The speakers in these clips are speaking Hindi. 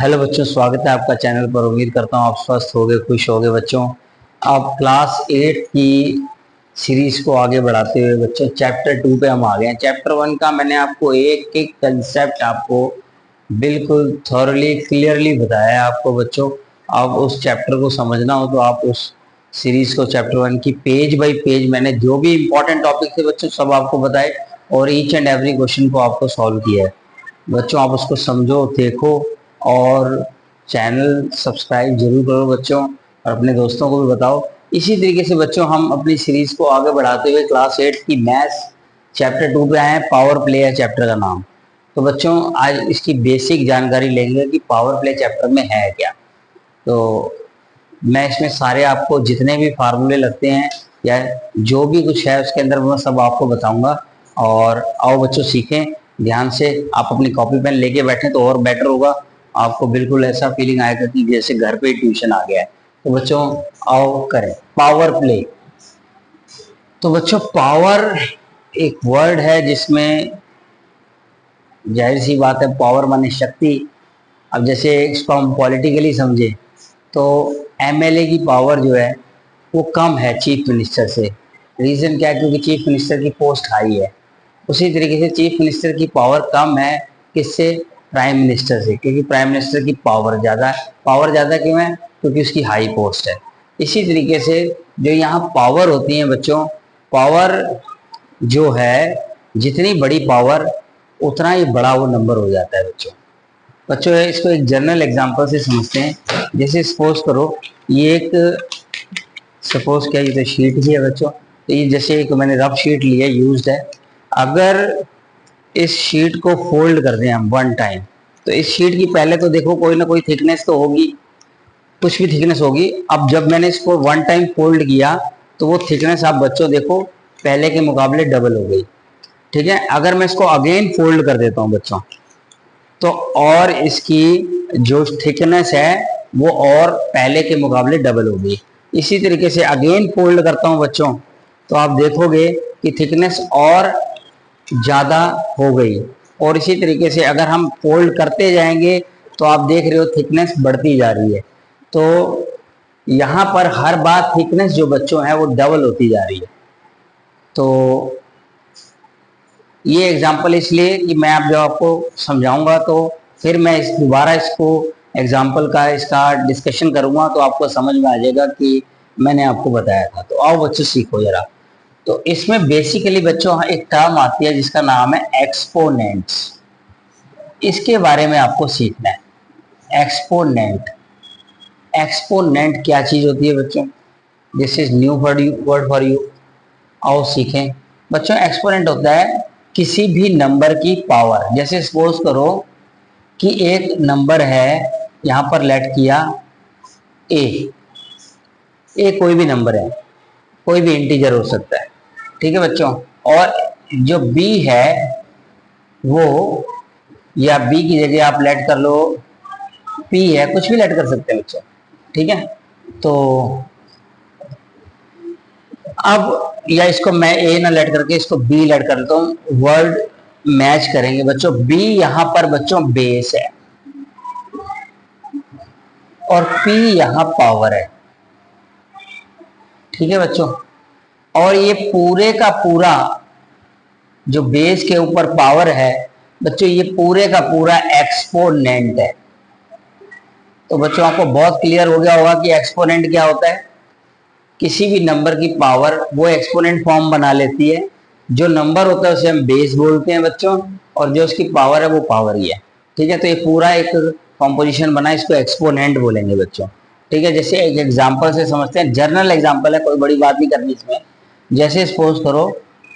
हेलो बच्चों, स्वागत है आपका चैनल पर। उम्मीद करता हूँ आप स्वस्थ होगे, खुश होगे बच्चों। अब क्लास 8 की सीरीज को आगे बढ़ाते हुए बच्चों चैप्टर 2 पे हम आ गए हैं। चैप्टर 1 का मैंने आपको एक एक कंसेप्ट आपको बिल्कुल थॉरली क्लियरली बताया है आपको बच्चों। अब उस चैप्टर को समझना हो तो आप उस सीरीज को चैप्टर 1 की पेज बाय पेज मैंने जो भी इंपॉर्टेंट टॉपिक थे बच्चों सब आपको बताए और ईच एंड एवरी क्वेश्चन को आपको सॉल्व किया है बच्चों। आप उसको समझो, देखो और चैनल सब्सक्राइब जरूर करो बच्चों और अपने दोस्तों को भी बताओ। इसी तरीके से बच्चों हम अपनी सीरीज को आगे बढ़ाते हुए क्लास 8 की मैथ्स चैप्टर 2 पे आए हैं। पावर प्ले है चैप्टर का नाम। तो बच्चों आज इसकी बेसिक जानकारी लेंगे कि पावर प्ले चैप्टर में है क्या। तो मैं इसमें सारे आपको जितने भी फार्मूले लगते हैं या जो भी कुछ है उसके अंदर मैं सब आपको बताऊंगा। और आओ बच्चों सीखें ध्यान से। आप अपनी कॉपी पेन लेके बैठे तो और बेटर होगा। आपको बिल्कुल ऐसा फीलिंग आएगा कि जैसे घर पे ट्यूशन आ गया है। तो बच्चों आओ करें पावर प्ले। तो बच्चों पावर एक वर्ड है जिसमें जाहिर सी बात है पावर माने शक्ति। अब जैसे इसको हम पॉलिटिकली समझे तो एमएलए की पावर जो है वो कम है चीफ मिनिस्टर से। रीजन क्या है? क्योंकि चीफ मिनिस्टर की पोस्ट हाई है। उसी तरीके से चीफ मिनिस्टर की पावर कम है किससे? प्राइम मिनिस्टर से, क्योंकि प्राइम मिनिस्टर की पावर ज़्यादा है। पावर ज़्यादा क्यों है? क्योंकि उसकी हाई पोस्ट है। इसी तरीके से जो यहाँ पावर होती है बच्चों, पावर जो है जितनी बड़ी पावर उतना ही बड़ा वो नंबर हो जाता है बच्चों। बच्चों इसको एक जनरल एग्जांपल से समझते हैं। जैसे सपोज करो ये एक सपोज क्या ये तो शीट ही है बच्चों। तो ये जैसे एक मैंने रफ शीट ली है, यूज्ड है। अगर इस शीट को फोल्ड कर दें हम वन टाइम तो इस शीट की पहले तो देखो कोई ना कोई थिकनेस तो होगी, कुछ भी थिकनेस होगी। अब जब मैंने इसको वन टाइम फोल्ड किया तो वो थिकनेस आप बच्चों देखो पहले के मुकाबले डबल हो गई। ठीक है, अगर मैं इसको अगेन फोल्ड कर देता हूँ बच्चों तो और इसकी जो थिकनेस है वो और पहले के मुकाबले डबल होगी। इसी तरीके से अगेन फोल्ड करता हूं बच्चों तो आप देखोगे कि थिकनेस और ज़्यादा हो गई। और इसी तरीके से अगर हम फोल्ड करते जाएंगे तो आप देख रहे हो थिकनेस बढ़ती जा रही है। तो यहाँ पर हर बार थिकनेस जो बच्चों है वो डबल होती जा रही है। तो ये एग्जाम्पल इसलिए कि मैं अब जब आपको समझाऊंगा तो फिर मैं दोबारा इसको एग्जाम्पल का इसका डिस्कशन करूंगा तो आपको समझ में आ जाएगा कि मैंने आपको बताया था। तो आओ बच्चों सीखो जरा। तो इसमें बेसिकली बच्चों एक टर्म आती है जिसका नाम है एक्सपोनेंट्स। इसके बारे में आपको सीखना है। एक्सपोनेंट, एक्सपोनेंट क्या चीज होती है बच्चों? This is new word for you. आओ सीखें बच्चों। एक्सपोनेंट होता है किसी भी नंबर की पावर। जैसे सपोज करो कि एक नंबर है, यहां पर लेट किया ए। ए कोई भी नंबर है, कोई भी इंटीजर हो सकता है। ठीक है बच्चों। और जो बी है वो, या बी की जगह आप लेट कर लो पी है, कुछ भी लेट कर सकते हैं बच्चों। ठीक है। तो अब या इसको मैं ए ना लेट करके इसको बी लेट कर लेता हूं। वर्ड मैच करेंगे बच्चों। बी यहां पर बच्चों बेस है और पी यहां पावर है। ठीक है बच्चों। और ये पूरे का पूरा जो बेस के ऊपर पावर है बच्चों, ये पूरे का पूरा एक्सपोनेंट है। तो बच्चों आपको बहुत क्लियर हो गया होगा कि एक्सपोनेंट क्या होता है। किसी भी नंबर की पावर वो एक्सपोनेंट फॉर्म बना लेती है। जो नंबर होता है उसे हम बेस बोलते हैं बच्चों, और जो उसकी पावर है वो पावर ही है। ठीक है। तो ये पूरा एक कॉम्पोजिशन बना, इसको एक्सपोनेंट बोलेंगे बच्चों। ठीक है। जैसे एक एग्जाम्पल से समझते हैं, जनरल एग्जाम्पल है, कोई बड़ी बात नहीं करनी इसमें। जैसे सपोज करो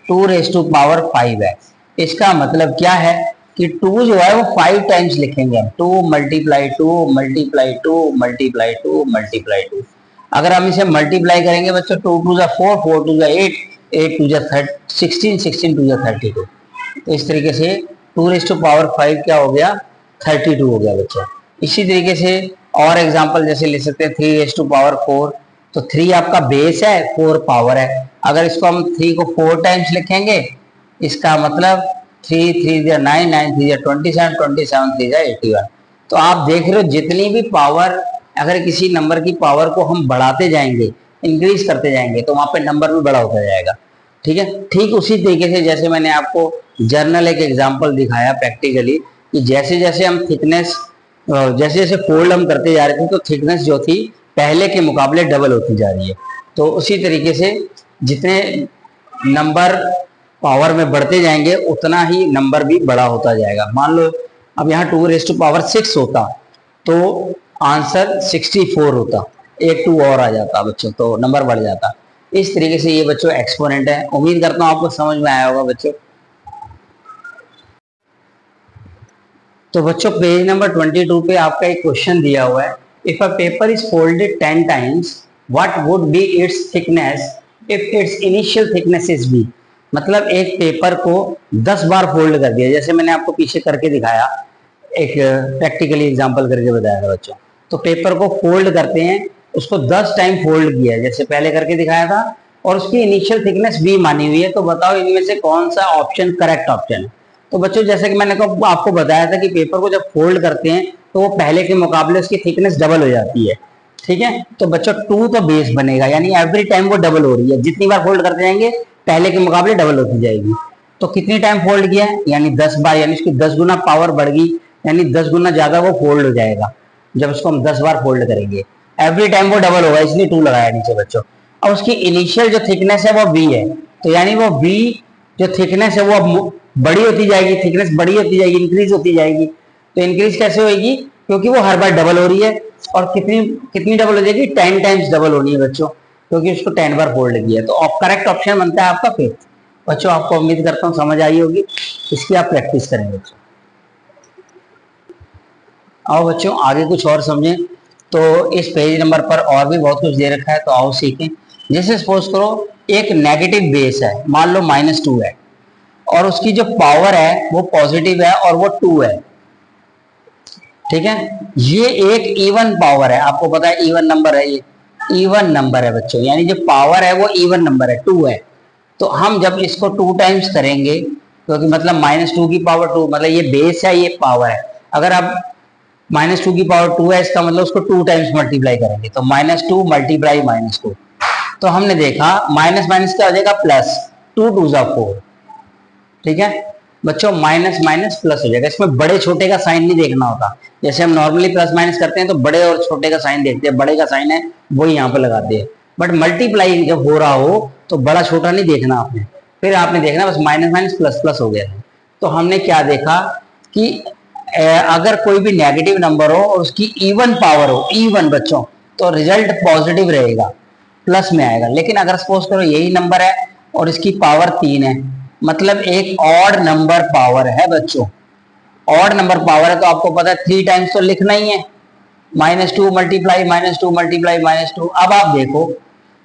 2⁵ है। इसका मतलब क्या है कि 2 जो है वो 5 टाइम्स लिखेंगे हम। 2 मल्टीप्लाई 2 मल्टीप्लाई 2 मल्टीप्लाई 2 मल्टीप्लाई 2। अगर हम इसे मल्टीप्लाई करेंगे बच्चों 2 2 जा 4, 4 2 जा 8, 8 2 जा 16, 16 2 जा 32। तो इस तरीके से 2⁵ क्या हो गया? 32 हो गया बच्चों। इसी तरीके से और एग्जांपल जैसे ले सकते हैं 3⁴। तो 3 आपका बेस है, 4 पावर है। अगर इसको हम 3 को 4 टाइम्स लिखेंगे इसका मतलब 3 3 9, 9 3 27, 27 3 81। तो आप देख रहे हो जितनी भी पावर, अगर किसी नंबर की पावर को हम बढ़ाते जाएंगे, इंक्रीज करते जाएंगे, तो वहां पे नंबर भी बड़ा होता जाएगा। ठीक है, ठीक उसी तरीके से जैसे मैंने आपको जर्नल एक एग्जांपल दिखाया प्रैक्टिकली, कि जैसे जैसे हम थिकनेस, जैसे जैसे फोल्ड हम करते जा रहे थे, तो थिकनेस जो थी पहले के मुकाबले डबल होती जा रही है। तो उसी तरीके से जितने नंबर पावर में बढ़ते जाएंगे, उतना ही नंबर भी बड़ा होता जाएगा। मान लो अब यहाँ 2⁻6 होता, तो आंसर 64 होता, एक 2 और आ जाता बच्चों, तो नंबर बढ़ जाता। इस तरीके से ये बच्चों एक्सपोनेंट है। उम्मीद करता हूँ आपको समझ में आया होगा बच्चों। तो बच्चों पेज नंबर 22 पे आपका एक क्वेश्चन दिया हुआ है, if a paper is folded 10 times what would be its thickness if its initial thickness is B. मतलब एक पेपर को 10 बार फोल्ड कर दिया, जैसे मैंने आपको पीछे करके दिखाया, एक प्रैक्टिकली एग्जांपल करके बताया था बच्चों। तो पेपर को फोल्ड करते हैं, उसको 10 टाइम फोल्ड किया है जैसे पहले करके दिखाया था, और उसकी इनिशियल थिकनेस बी मानी हुई है। तो बताओ इनमें से कौन सा ऑप्शन करेक्ट ऑप्शन है। तो बच्चों जैसे कि मैंने आपको बताया था कि पेपर को जब फोल्ड करते हैं तो वो पहले के मुकाबले उसकी थिकनेस डबल हो जाती है। ठीक है, तो बच्चों 2 तो बेस बनेगा, यानी एवरी टाइम वो डबल हो रही है, जितनी बार फोल्ड करते जाएंगे पहले के मुकाबले डबल होती जाएगी। तो कितनी टाइम फोल्ड किया है, यानी 10 बार, यानी उसकी 10 गुना पावर बढ़ गई, यानी 10 गुना ज्यादा वो फोल्ड हो जाएगा जब उसको हम 10 बार फोल्ड करेंगे। एवरी टाइम वो डबल होगा, इसलिए 2 लगाया नीचे बच्चों। अब उसकी इनिशियल जो थिकनेस है वो बी है, तो यानी वो बी जो थिकनेस है वो बड़ी होती जाएगी, थिकनेस बड़ी होती जाएगी, इंक्रीज होती जाएगी। तो इंक्रीज कैसे होगी, क्योंकि वो हर बार डबल हो रही है। और कितनी कितनी डबल हो जाएगी, 10 टाइम्स डबल होनी है बच्चों, क्योंकि उसको 10 बार फोल्ड किया। तो करेक्ट ऑप्शन बनता है आपका फिफ्थ। बच्चों आपको उम्मीद करता हूँ समझ आई होगी, इसकी आप प्रैक्टिस करेंगे बच्चों। आओ बच्चों आगे कुछ और समझें। तो इस पेज नंबर पर और भी बहुत कुछ दे रखा है, तो आओ सीखें। जैसे सपोज करो एक नेगेटिव बेस है, मान लो -2 है, और उसकी जो पावर है वो पॉजिटिव है और वो 2 है। ठीक है, ये एक इवन पावर है, आपको पता है इवन नंबर है, ये इवन नंबर है बच्चों, यानी जो पावर है वो इवन नंबर है, 2 है। तो हम जब इसको 2 टाइम्स करेंगे, क्योंकि मतलब -2 की पावर 2, मतलब ये बेस है, ये पावर है। अगर आप -2 की पावर 2 है, इसका मतलब उसको 2 टाइम्स मल्टीप्लाई करेंगे, तो -2 मल्टीप्लाई -2। तो हमने देखा माइनस माइनस क्या हो जाएगा, प्लस, 2 2 जा 4। ठीक है बच्चों, माइनस माइनस प्लस हो जाएगा। इसमें बड़े छोटे का साइन नहीं देखना होता, जैसे हम नॉर्मली प्लस माइनस करते हैं तो बड़े और छोटे का साइन देखते हैं, बड़े का साइन है वही यहाँ पे लगाते हैं। बट मल्टीप्लाई जब हो रहा हो तो बड़ा छोटा नहीं देखना आपने, फिर आपने देखना बस माइनस माइनस प्लस प्लस हो गया है। तो हमने क्या देखा कि अगर कोई भी नेगेटिव नंबर हो और उसकी इवन पावर हो, इवन बच्चों, तो रिजल्ट पॉजिटिव रहेगा, प्लस में आएगा। लेकिन अगर सपोज करो यही नंबर है और इसकी पावर 3 है, मतलब एक ऑड नंबर पावर है बच्चों, ऑड नंबर पावर है, तो आपको पता है 3 टाइम्स तो लिखना ही है, -2 मल्टीप्लाई -2 मल्टीप्लाई -2। अब आप देखो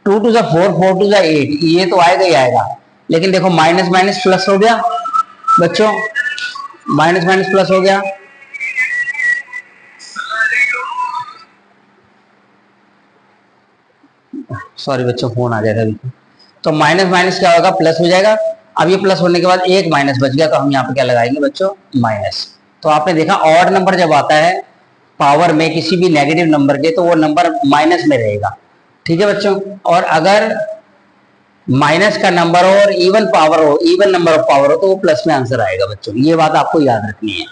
2 2 जा 4, 4 2 जा 8, ये तो आएगा ही आएगा। लेकिन देखो माइनस माइनस प्लस हो गया बच्चों, माइनस माइनस प्लस हो गया। सॉरी बच्चों, फोन आ गया था अभी। तो माइनस माइनस क्या होगा, प्लस हो जाएगा। अब ये प्लस होने के बाद एक माइनस बच गया, तो हम यहाँ पे क्या लगाएंगे बच्चों, माइनस। तो आपने देखा ऑड नंबर जब आता है पावर में किसी भी नेगेटिव नंबर के, तो वो नंबर माइनस में रहेगा। ठीक है बच्चों, और अगर माइनस का नंबर हो और इवन पावर हो, इवन नंबर ऑफ पावर हो, तो वो प्लस में आंसर आएगा बच्चों। ये बात आपको याद रखनी है।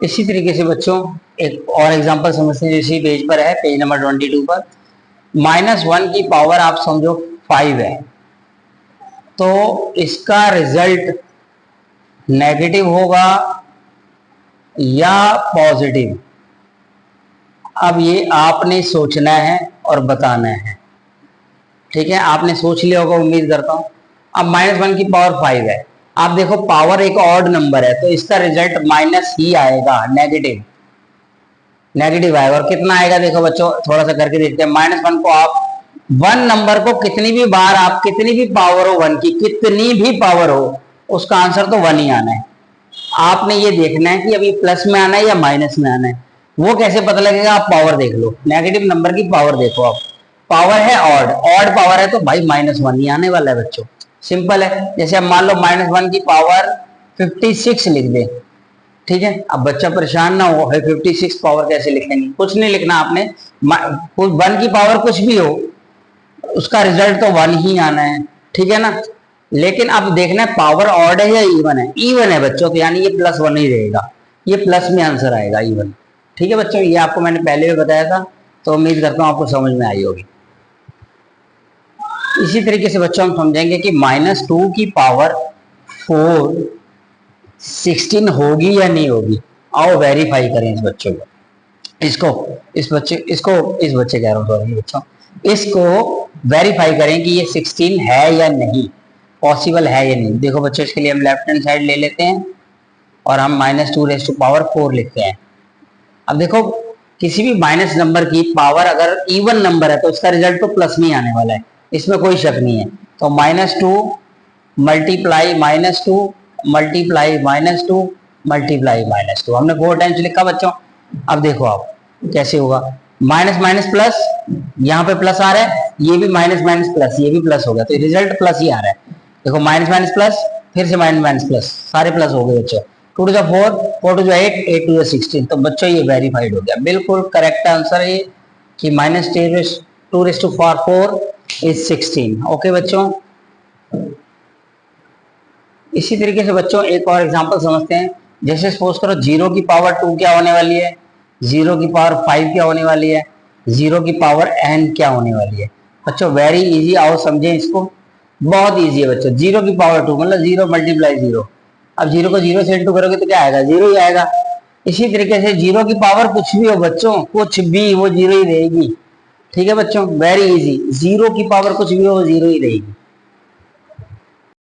इसी तरीके से बच्चों एक और एग्जांपल समझते हैं, इसी पेज पर है, पेज नंबर 22 पर। -1 की पावर आप समझो 5 है, तो इसका रिजल्ट नेगेटिव होगा या पॉजिटिव, अब ये आपने सोचना है और बताना है। ठीक है, आपने सोच लिया होगा उम्मीद करता हूं। अब -1 की पावर 5 है, आप देखो पावर एक ऑड नंबर है, तो इसका रिजल्ट माइनस ही आएगा, नेगेटिव, नेगेटिव आएगा। और कितना आएगा देखो बच्चों, थोड़ा सा करके देखते हैं। -1 को आप 1 नंबर को कितनी भी बार, आप कितनी भी पावर हो 1 की, कितनी भी पावर हो, उसका आंसर तो 1 ही आना है। आपने ये देखना है कि अभी प्लस में आना है या माइनस में आना है। वो कैसे पता लगेगा, आप पावर देख लो, नेगेटिव नंबर की पावर देखो आप, पावर है ऑड, ऑड पावर है तो भाई -1 ही आने वाला है बच्चों, सिंपल है। जैसे अब मान लो -1 की पावर 56 लिख दे, ठीक है। अब बच्चा परेशान ना हो, 56 पावर कैसे लिखेंगे, कुछ नहीं लिखना आपने, 1 की पावर कुछ भी हो उसका रिजल्ट तो 1 ही आना है, ठीक है ना। लेकिन अब देखना है पावर ऑड है या इवन है, इवन है बच्चों, तो यानी ये +1 ही रहेगा, ये प्लस में आंसर आएगा इवन। ठीक है बच्चों, ये आपको मैंने पहले भी बताया था, तो उम्मीद करता हूँ आपको समझ में आई होगी। इसी तरीके से बच्चों हम समझेंगे कि -2 की पावर 4 16 होगी या नहीं होगी। आओ वेरीफाई करें इस बच्चों को, इस बच्चे कह रहा हूँ, सॉरी बच्चों, इसको वेरीफाई करें कि ये 16 है या नहीं, पॉसिबल है या नहीं। देखो बच्चों, इसके लिए हम लेफ्ट हैंड साइड ले लेते हैं और हम -2⁴ लिखते हैं। अब देखो, किसी भी माइनस नंबर की पावर अगर इवन नंबर है तो उसका रिजल्ट तो प्लस में आने वाला है, इसमें कोई शक नहीं है। तो -2 मल्टीप्लाई -2 मल्टीप्लाई -2 मल्टीप्लाई -2, हमने 4 टाइम्स लिखा बच्चों। अब देखो आप कैसे होगा, माइनस माइनस प्लस, यहाँ पे प्लस आ रहा है, ये भी माइनस माइनस प्लस, ये भी प्लस हो गया, तो रिजल्ट प्लस ही आ रहा है। देखो माइनस माइनस प्लस, फिर से माइनस माइनस प्लस, सारे प्लस हो गए बच्चों। 2 टू 4, 4 टू 8, 8 टू 16, तो बच्चों ये वेरीफाइड हो गया, बिल्कुल करेक्ट आंसर है कि -2⁴ इज 16। ओके बच्चों, इसी तरीके से बच्चों एक और एग्जांपल समझते हैं। जैसे सपोज करो 0 की पावर 2 क्या होने वाली है, 0 की पावर 5 क्या होने वाली है, 0 की पावर n क्या होने वाली है। बच्चों वेरी इजी, आओ समझें इसको, बहुत इजी है बच्चों। 0 की पावर 2 मतलब 0 मल्टीप्लाई 0, अब 0 को 0 से इंटू करोगे तो क्या आएगा, 0 ही आएगा। इसी तरीके से 0 की पावर कुछ भी हो बच्चों, कुछ भी, वो 0 ही रहेगी। ठीक है बच्चों, वेरी इजी, 0 की पावर कुछ भी हो 0 ही रहेगी।